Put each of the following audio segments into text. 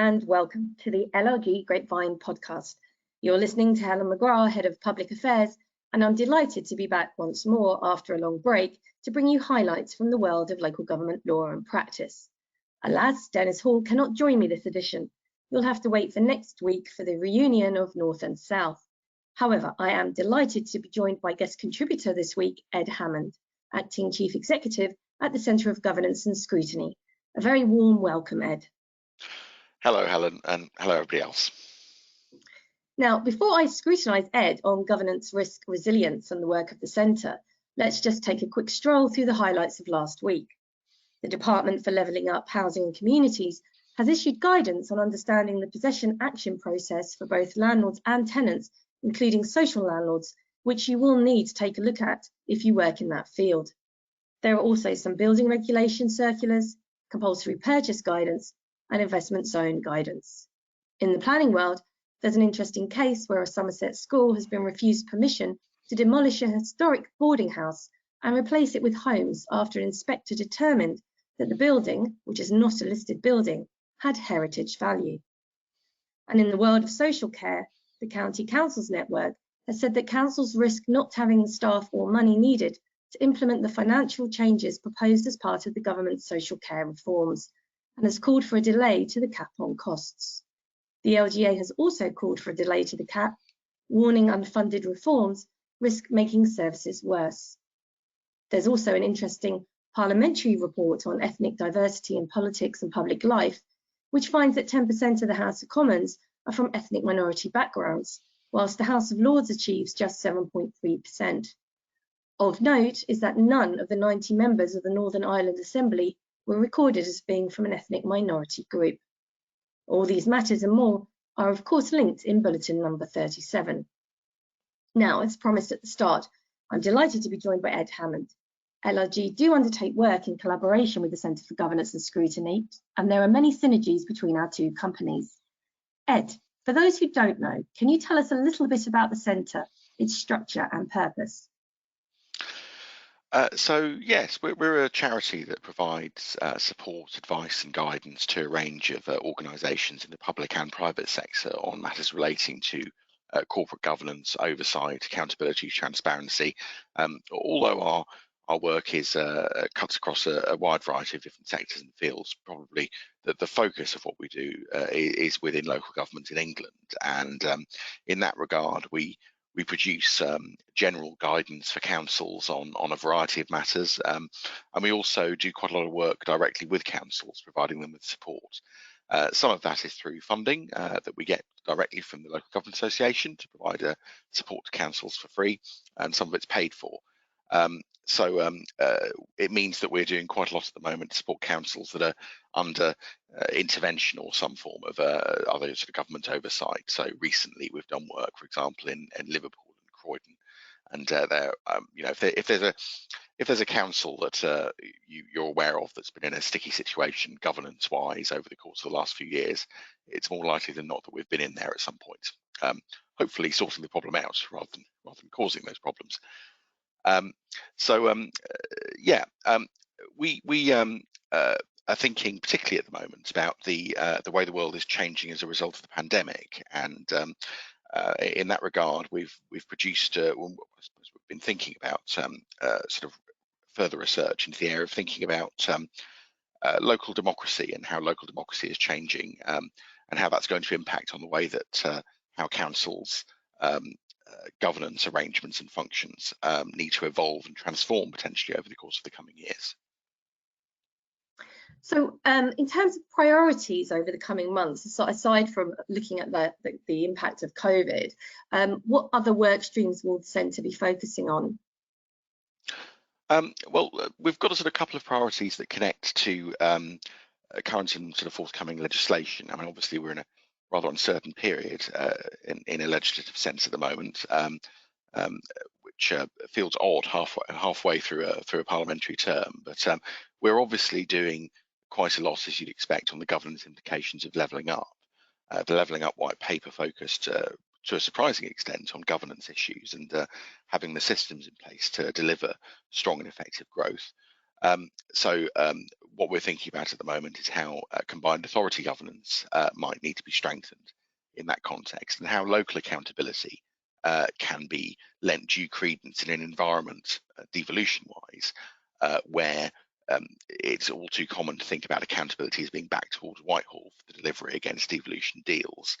and welcome to the LLG Grapevine podcast. You're listening to Helen McGrath, Head of Public Affairs, and I'm delighted to be back once more after a long break to bring you highlights from the world of local government law and practice. Alas, Dennis Hall cannot join me this edition. You'll have to wait for next week for the reunion of North and South. However, I am delighted to be joined by guest contributor this week, Ed Hammond, Acting Chief Executive at the Centre of Governance and Scrutiny. A very warm welcome, Ed. Hello, Helen, and hello, everybody else. Now, before I scrutinise Ed on governance, risk, resilience and the work of the Centre, let's just take a quick stroll through the highlights of last week. The Department for Levelling Up Housing and Communities has issued guidance on understanding the possession action process for both landlords and tenants, including social landlords, which you will need to take a look at if you work in that field. There are also some building regulation circulars, compulsory purchase guidance, and investment zone guidance. In the planning world, there's an interesting case where a Somerset school has been refused permission to demolish a historic boarding house and replace it with homes after an inspector determined that the building, which is not a listed building, had heritage value. And in the world of social care, the County Councils Network has said that councils risk not having the staff or money needed to implement the financial changes proposed as part of the government's social care reforms, and has called for a delay to the cap on costs. The LGA has also called for a delay to the cap, warning unfunded reforms risk making services worse. There's also an interesting parliamentary report on ethnic diversity in politics and public life, which finds that 10% of the House of Commons are from ethnic minority backgrounds, whilst the House of Lords achieves just 7.3%. Of note is that none of the 90 members of the Northern Ireland Assembly were recorded as being from an ethnic minority group. All these matters and more are of course linked in bulletin number 37. Now, as promised at the start, I'm delighted to be joined by Ed Hammond. LLG do undertake work in collaboration with the Centre for Governance and Scrutiny, and there are many synergies between our two companies. Ed, for those who don't know, can you tell us a little bit about the Centre, its structure and purpose? Yes, we're a charity that provides support, advice and guidance to a range of organisations in the public and private sector on matters relating to corporate governance, oversight, accountability, transparency. Although our work is cuts across a wide variety of different sectors and fields, probably the focus of what we do is within local government in England. And in that regard, we produce general guidance for councils on a variety of matters, and we also do quite a lot of work directly with councils, providing them with support. Some of that is through funding that we get directly from the Local Government Association to provide support to councils for free, and some of it's paid for. It means that we're doing quite a lot at the moment to support councils that are under intervention or some form of other sort of government oversight. So recently we've done work, for example, in Liverpool and Croydon, and if there's a council that you're aware of that's been in a sticky situation governance-wise over the course of the last few years, it's more likely than not that we've been in there at some point, hopefully sorting the problem out rather than causing those problems. We are thinking particularly at the moment about the way the world is changing as a result of the pandemic, and in that regard, we've produced. I suppose we've been thinking about sort of further research into the area of thinking about local democracy and how local democracy is changing, and how that's going to impact on the way that how councils governance arrangements and functions need to evolve and transform potentially over the course of the coming years. So in terms of priorities over the coming months, aside from looking at the impact of COVID, what other work streams will the Centre be focusing on? We've got a sort of couple of priorities that connect to current and sort of forthcoming legislation. I mean, obviously we're in a rather uncertain period in a legislative sense at the moment, which feels odd halfway through a parliamentary term. But we're obviously doing quite a lot, as you'd expect, on the governance implications of levelling up. The levelling up white paper focused to a surprising extent on governance issues and having the systems in place to deliver strong and effective growth. what we're thinking about at the moment is how combined authority governance might need to be strengthened in that context, and how local accountability can be lent due credence in an environment, devolution-wise, where it's all too common to think about accountability as being back towards Whitehall for the delivery against devolution deals.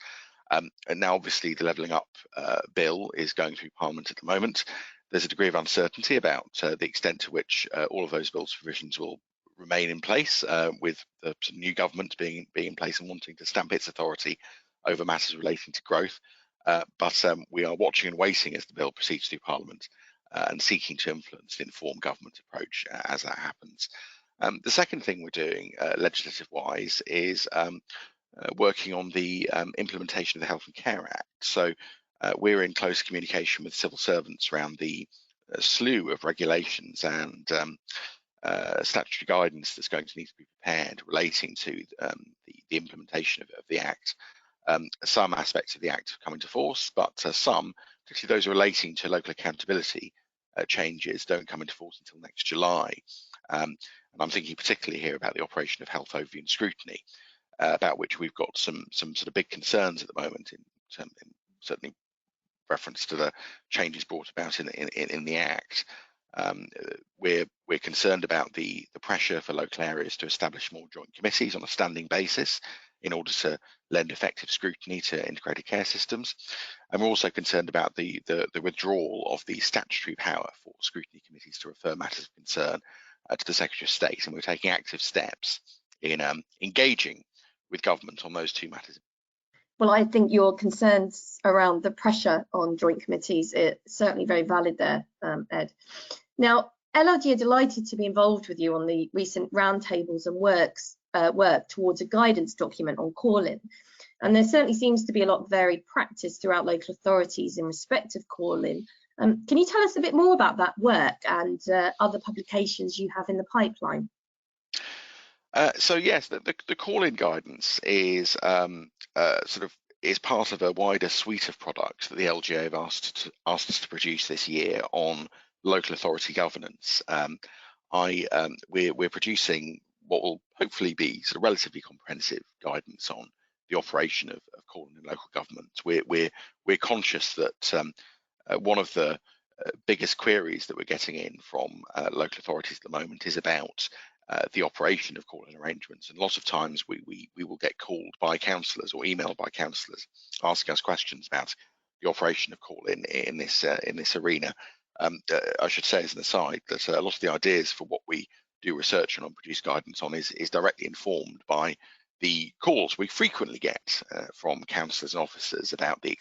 And now, obviously, the Levelling Up bill is going through Parliament at the moment. There's a degree of uncertainty about the extent to which all of those bills' provisions will remain in place, with the new government being in place and wanting to stamp its authority over matters relating to growth. But we are watching and waiting as the bill proceeds through Parliament and seeking to influence and inform government approach as that happens. The second thing we're doing legislative-wise is working on the implementation of the Health and Care Act. So we're in close communication with civil servants around the slew of regulations and statutory guidance that's going to need to be prepared relating to the implementation of the Act. Some aspects of the Act have come into force, but some, particularly those relating to local accountability changes, don't come into force until next July. And I'm thinking particularly here about the operation of health overview and scrutiny, about which we've got some sort of big concerns at the moment, in certainly reference to the changes brought about in the Act. We're concerned about the pressure for local areas to establish more joint committees on a standing basis in order to lend effective scrutiny to integrated care systems. And we're also concerned about the withdrawal of the statutory power for scrutiny committees to refer matters of concern to the Secretary of State. And we're taking active steps in engaging with government on those two matters. Well, I think your concerns around the pressure on joint committees are certainly very valid there, Ed. Now, LLG are delighted to be involved with you on the recent roundtables and work towards a guidance document on Callin. And there certainly seems to be a lot of varied practice throughout local authorities in respect of Callin. Can you tell us a bit more about that work and other publications you have in the pipeline? So yes, the Callin guidance is is part of a wider suite of products that the LGA have asked us to produce this year on local authority governance. We're producing what will hopefully be sort of relatively comprehensive guidance on the operation of Callin in local government. We're conscious that one of the biggest queries that we're getting in from local authorities at the moment is about the operation of Callin arrangements, and lots of times we will get called by councillors or emailed by councillors asking us questions about the operation of Callin in this arena. I should say as an aside that a lot of the ideas for what we do research on and produce guidance on is directly informed by the calls we frequently get from councillors and officers about the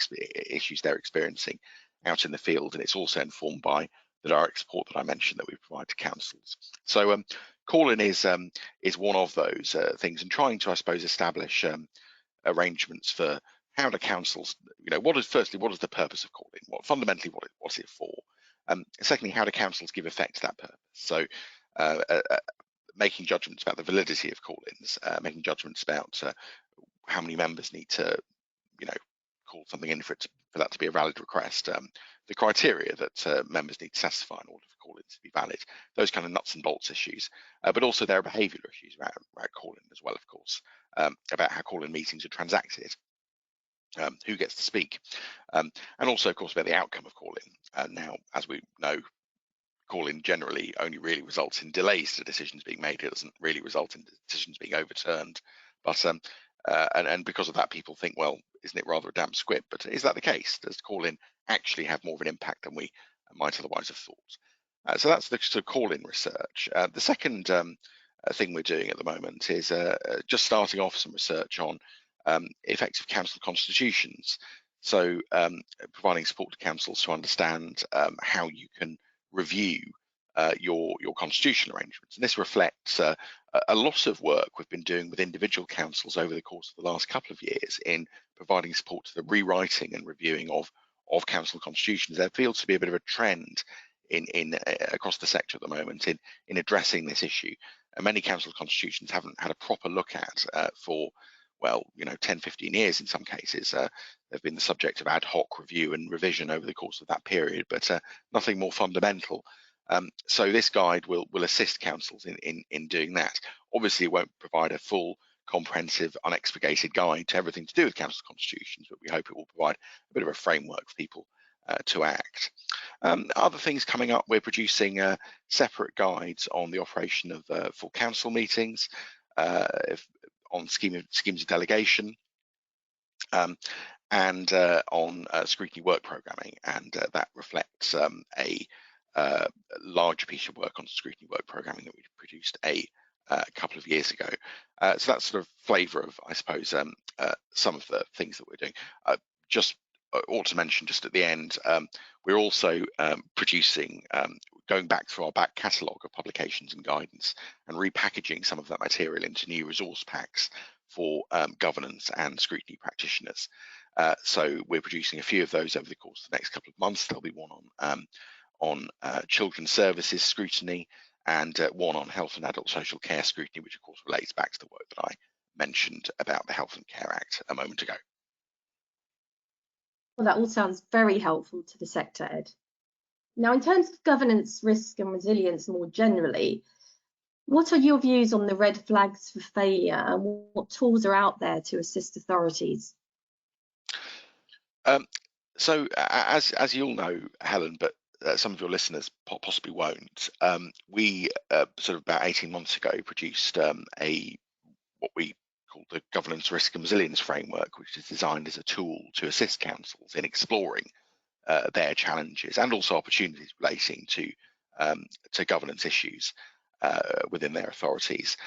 issues they're experiencing out in the field, and it's also informed by the direct support that I mentioned that we provide to councils. So Callin is one of those things, and trying to, I suppose, establish arrangements for how do councils, what is the purpose of Callin? Fundamentally, what's it for? Secondly, how do councils give effect to that purpose? So making judgments about the validity of call-ins, making judgments about how many members need to, call something in for that to be a valid request, the criteria that members need to satisfy in order for call-ins to be valid, those kind of nuts and bolts issues. But also there are behavioural issues around call-in as well, of course, about how call-in meetings are transacted, who gets to speak, and also, of course, about the outcome of call-in. Now, as we know, call-in generally only really results in delays to decisions being made. It doesn't really result in decisions being overturned. But and because of that, people think, well, isn't it rather a damp squib? But is that the case? Does call-in actually have more of an impact than we might otherwise have thought? So that's the sort of call-in research. The second thing we're doing at the moment is just starting off some research on effective council constitutions. So providing support to councils to understand how you can review your constitutional arrangements. And this reflects a lot of work we've been doing with individual councils over the course of the last couple of years in providing support to the rewriting and reviewing of council constitutions. There feels to be a bit of a trend across the sector at the moment in addressing this issue. And many council constitutions haven't had a proper look at for 10, 15 years in some cases. They've been the subject of ad hoc review and revision over the course of that period, but nothing more fundamental. So this guide will assist councils in doing that. Obviously, it won't provide a full, comprehensive, unexpurgated guide to everything to do with council constitutions, but we hope it will provide a bit of a framework for people to act. Other things coming up, we're producing separate guides on the operation of full council meetings, on schemes of delegation, and on scrutiny work programming, and that reflects a larger piece of work on scrutiny work programming that we produced a couple of years ago. So that's sort of flavour of, I suppose, some of the things that we're doing. Just ought to mention just at the end, we're also producing, going back through our back catalogue of publications and guidance and repackaging some of that material into new resource packs for governance and scrutiny practitioners. So we're producing a few of those over the course of the next couple of months. There'll be one on children's services scrutiny, and one on health and adult social care scrutiny, which of course relates back to the work that I mentioned about the Health and Care Act a moment ago. Well, that all sounds very helpful to the sector, Ed. Now, in terms of governance, risk and resilience more generally, what are your views on the red flags for failure, and what tools are out there to assist authorities? So as you'll know, Helen, but some of your listeners possibly won't, we sort of about 18 months ago produced what we call the Governance Risk and Resilience Framework, which is designed as a tool to assist councils in exploring their challenges and also opportunities relating to governance issues within their authorities.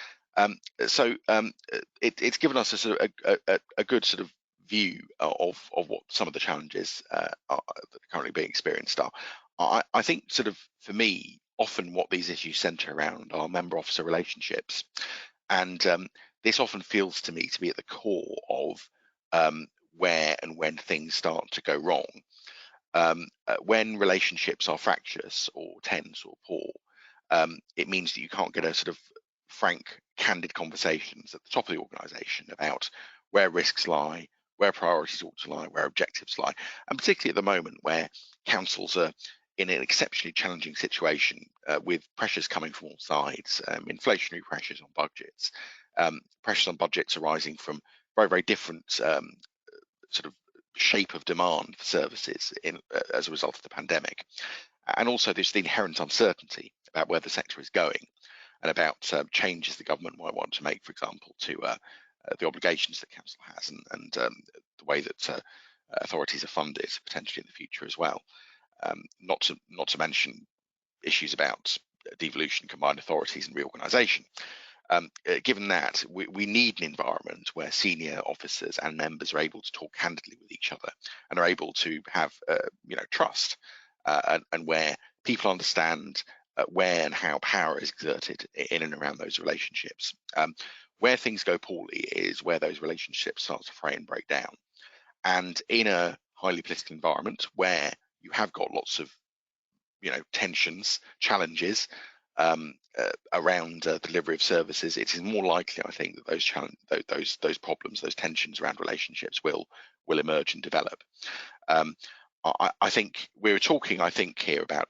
It's given us a good sort of view of what some of the challenges that are currently being experienced are. I think sort of for me, often what these issues centre around are member officer relationships, and this often feels to me to be at the core of where and when things start to go wrong. When relationships are fractious or tense or poor, it means that you can't get a sort of frank, candid conversations at the top of the organisation about where risks lie, where priorities ought to lie, where objectives lie, and particularly at the moment where councils are in an exceptionally challenging situation with pressures coming from all sides, inflationary pressures on budgets, pressures on budgets arising from very, very different sort of shape of demand for services as a result of the pandemic. And also there's the inherent uncertainty about where the sector is going and about changes the government might want to make, for example, to the obligations that council has and the way that authorities are funded potentially in the future as well. Not to mention issues about devolution, combined authorities and reorganisation. Given that, we need an environment where senior officers and members are able to talk candidly with each other and are able to have trust and where people understand where and how power is exerted in and around those relationships. Where things go poorly is where those relationships start to fray and break down. And in a highly political environment where you have got lots of tensions, challenges around delivery of services, it is more likely, I think, that those problems, those tensions around relationships will emerge and develop. I think we're talking, here about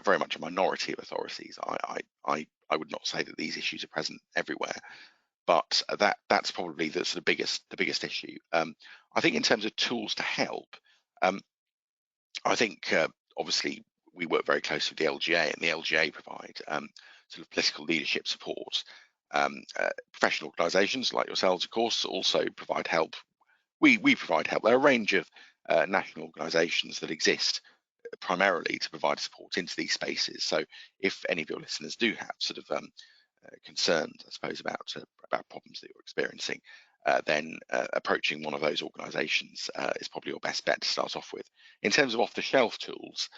very much a minority of authorities. I would not say that these issues are present everywhere, but that's probably the sort of biggest issue. I think in terms of tools to help, I think obviously we work very closely with the LGA, and the LGA provide sort of political leadership support. Professional organisations like yourselves, of course, also provide help. We provide help. There are a range of national organisations that exist primarily to provide support into these spaces. So if any of your listeners do have sort of concerns, I suppose, about problems that you're experiencing, then approaching one of those organisations is probably your best bet to start off with. In terms of off-the-shelf tools,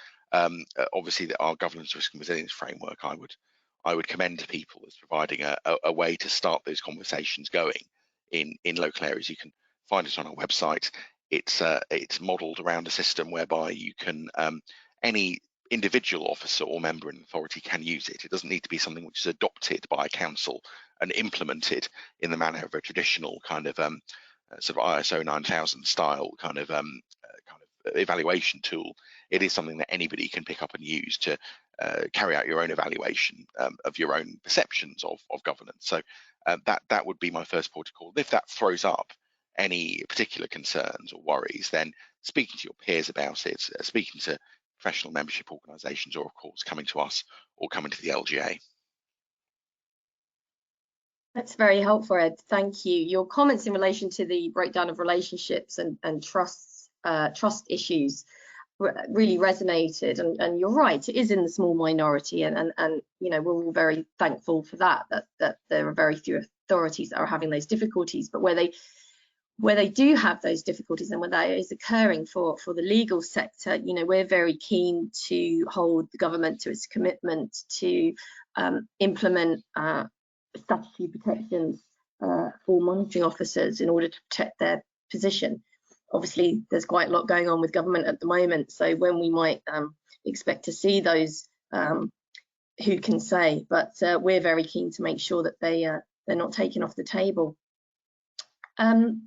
obviously our governance risk and resilience framework, I would commend to people as providing a way to start those conversations going in local areas. You can find it on our website. It's modelled around a system whereby you can any individual officer or member in authority can use it. It doesn't need to be something which is adopted by a council and implemented in the manner of a traditional kind of sort of ISO 9000 style kind of evaluation tool. It is something that anybody can pick up and use to carry out your own evaluation of your own perceptions of governance. So that would be my first port of call. If that throws up any particular concerns or worries, then speaking to your peers about it, speaking to professional membership organisations, or of course coming to us or coming to the LGA. That's very helpful, Ed. Thank you. Your comments in relation to the breakdown of relationships and trust issues really resonated, and you're right, it is in the small minority, and you know, we're all very thankful for that there are very few authorities that are having those difficulties. But where they do have those difficulties, and where that is occurring for the legal sector, you know, we're very keen to hold the government to its commitment to implement statutory protections for monitoring officers in order to protect their position. Obviously, there's quite a lot going on with government at the moment, so when we might expect to see those, who can say, but we're very keen to make sure that they're not taken off the table. In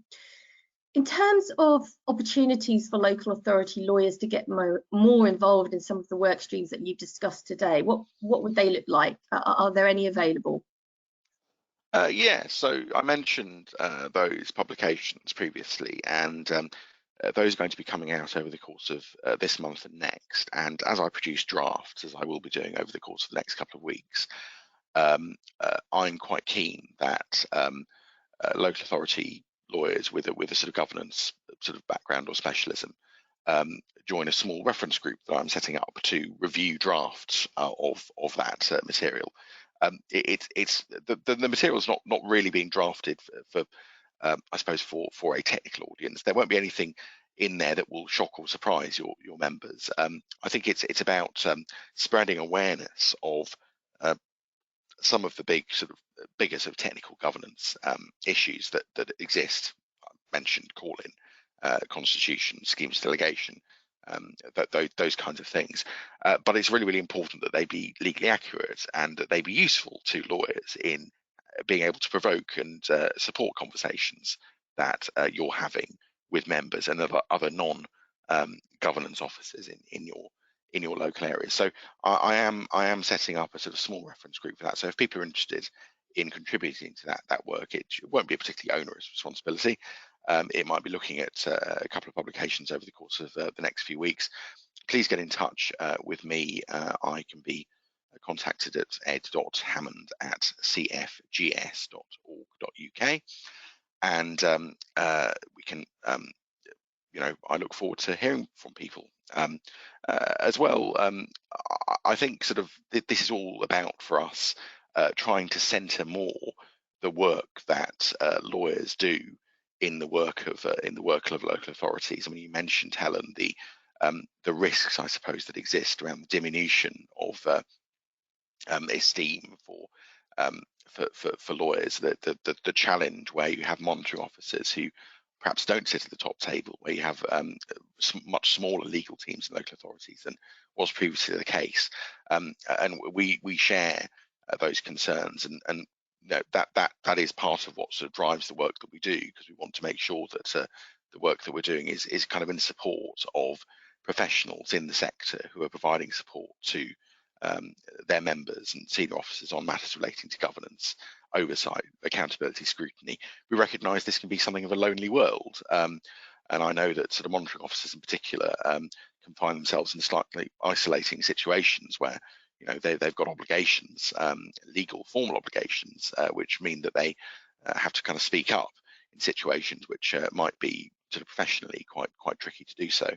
terms of opportunities for local authority lawyers to get more involved in some of the work streams that you've discussed today, what would they look like? Are there any available? Yeah, so I mentioned those publications previously, and those are going to be coming out over the course of this month and next. And as I produce drafts, as I will be doing over the course of the next couple of weeks, I'm quite keen that local authority lawyers with a sort of governance sort of background or specialism join a small reference group that I'm setting up to review drafts of that material. It's the material's not really being drafted for I suppose for a technical audience. There won't be anything in there that will shock or surprise your members. I think it's about spreading awareness of some of the bigger sort of technical governance issues that exist. I mentioned Callin, constitution, schemes delegation, those kinds of things. But it's really important that they be legally accurate and that they be useful to lawyers in being able to provoke and support conversations that you're having with members and other non-governance officers in your local area. So I am setting up a sort of small reference group for that. So if people are interested in contributing to that work, it won't be a particularly onerous responsibility. It might be looking at a couple of publications over the course of the next few weeks. Please get in touch with me. I can be contacted at ed.hammond@cfgs.org.uk, and we can, you know, I look forward to hearing from people as well. I think sort of this is all about, for us, trying to centre more the work that lawyers do in the work of local authorities. I mean, you mentioned, Helen, the risks, I suppose, that exist around the diminution of esteem for lawyers. The challenge where you have monitoring officers who perhaps don't sit at the top table, where you have much smaller legal teams in local authorities than was previously the case, and we share those concerns, and you know, that is part of what sort of drives the work that we do, because we want to make sure that the work that we're doing is kind of in support of professionals in the sector who are providing support to their members and senior officers on matters relating to governance, oversight, accountability, scrutiny. We recognise this can be something of a lonely world, and I know that sort of monitoring officers in particular can find themselves in slightly isolating situations where, you know, they've got obligations, legal formal obligations, which mean that they have to kind of speak up in situations which might be sort of professionally quite tricky to do so.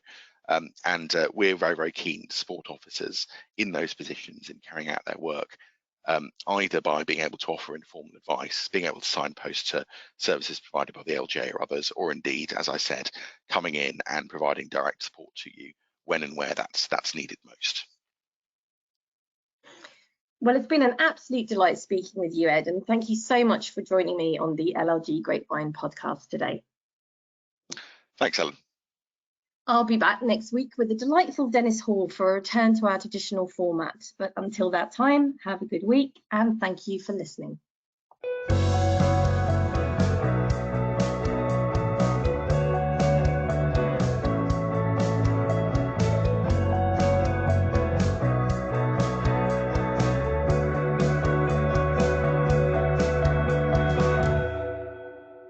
And we're very keen to support officers in those positions in carrying out their work, either by being able to offer informal advice, being able to signpost to services provided by the LGA or others, or indeed, as I said, coming in and providing direct support to you when and where that's needed most. Well, it's been an absolute delight speaking with you, Ed, and thank you so much for joining me on the LLG Grapevine podcast today. Thanks, Ellen. I'll be back next week with the delightful Dennis Hall for a return to our traditional format. But until that time, have a good week and thank you for listening.